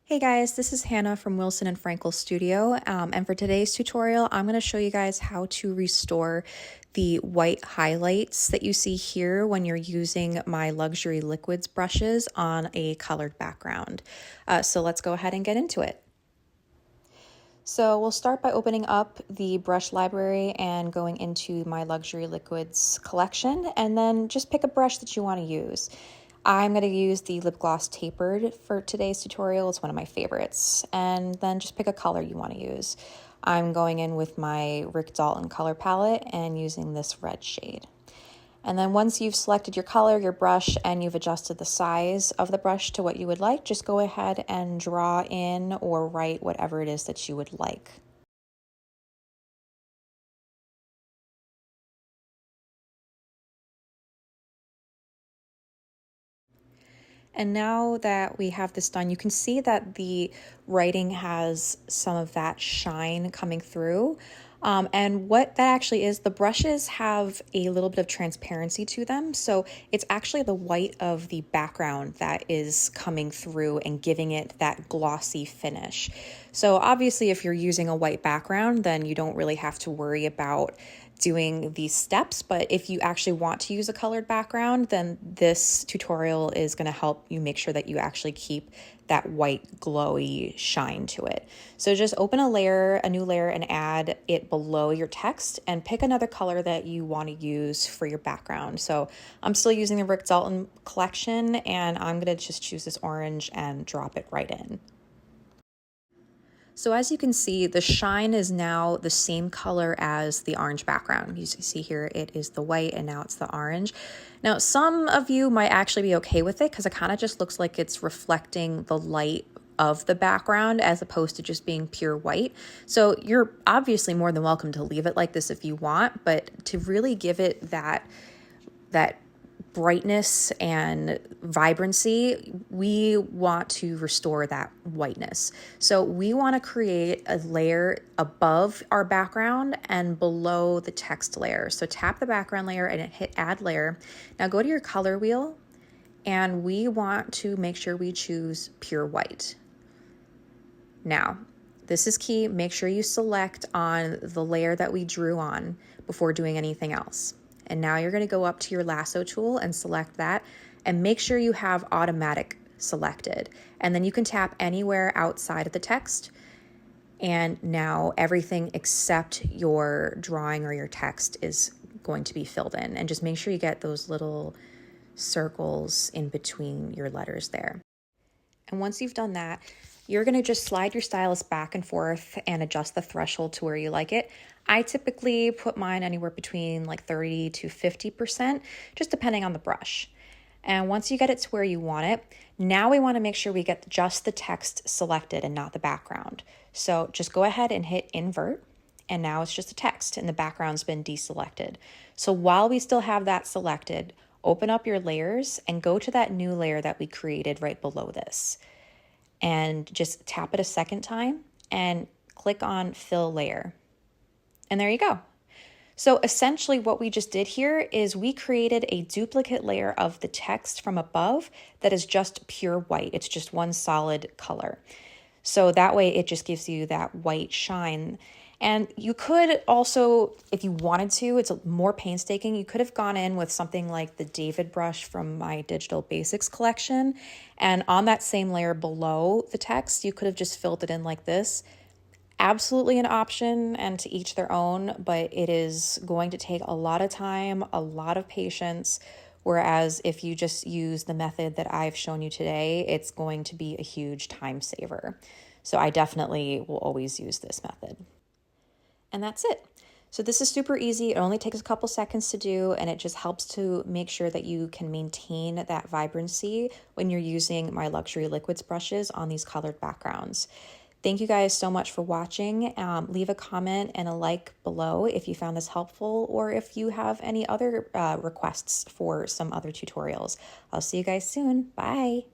Hey guys, this is Hannah from Wilson and Frankel Studio, and for today's tutorial, I'm going to show you guys how to restore the white highlights that you see here when you're using my luxury liquids brushes on a colored background. So let's go ahead and get into it. So we'll start by opening up the brush library and going into my luxury liquids collection, and then just pick a brush that you want to use. I'm going to use the lip gloss tapered for today's tutorial. It's one of my favorites. And then just pick a color you want to use. I'm going in with my Rick Dalton color palette and using this red shade. And then once you've selected your color, your brush, and you've adjusted the size of the brush to what you would like, just go ahead and draw in or write whatever it is that you would like. And now that we have this done, you can see that the writing has some of that shine coming through. And what that actually is, the brushes have a little bit of transparency to them. So it's actually the white of the background that is coming through and giving it that glossy finish. So obviously, if you're using a white background, then you don't really have to worry about doing these steps, but if you actually want to use a colored background, then this tutorial is going to help you make sure that you actually keep that white glowy shine to it. So just open a new layer and add it below your text and pick another color that you want to use for your background. So I'm still using the Rick Dalton collection, and I'm going to just choose this orange and drop it right in. So as you can see, the shine is now the same color as the orange background. You see here, it is the white and now it's the orange. Now, some of you might actually be okay with it because it kind of just looks like it's reflecting the light of the background as opposed to just being pure white. So you're obviously more than welcome to leave it like this if you want, but to really give it that brightness and vibrancy, we want to restore that whiteness. So we want to create a layer above our background and below the text layer. So tap the background layer and hit add layer. Now go to your color wheel, and we want to make sure we choose pure white. Now, this is key. Make sure you select on the layer that we drew on before doing anything else. And now you're going to go up to your lasso tool and select that, and make sure you have automatic selected. And then you can tap anywhere outside of the text. And now everything except your drawing or your text is going to be filled in. And just make sure you get those little circles in between your letters there. And once you've done that, you're going to just slide your stylus back and forth and adjust the threshold to where you like it. I typically put mine anywhere between like 30 to 50%, just depending on the brush. And once you get it to where you want it, now we want to make sure we get just the text selected and not the background. So just go ahead and hit invert, and now it's just a text and the background's been deselected. So while we still have that selected, open up your layers and go to that new layer that we created right below this. And just tap it a second time and click on fill layer. And there you go. So essentially what we just did here is we created a duplicate layer of the text from above that is just pure white. It's just one solid color. So that way it just gives you that white shine. And you could also, if you wanted to, it's more painstaking, you could have gone in with something like the David brush from my Digital Basics collection. And on that same layer below the text, you could have just filled it in like this. Absolutely an option, and to each their own, but it is going to take a lot of time, a lot of patience. Whereas if you just use the method that I've shown you today, it's going to be a huge time saver. So I definitely will always use this method. And that's it. So this is super easy. It only takes a couple seconds to do, and it just helps to make sure that you can maintain that vibrancy when you're using my luxury liquids brushes on these colored backgrounds. Thank you guys so much for watching. Leave a comment and a like below if you found this helpful, or if you have any other requests for some other tutorials. I'll see you guys soon. Bye.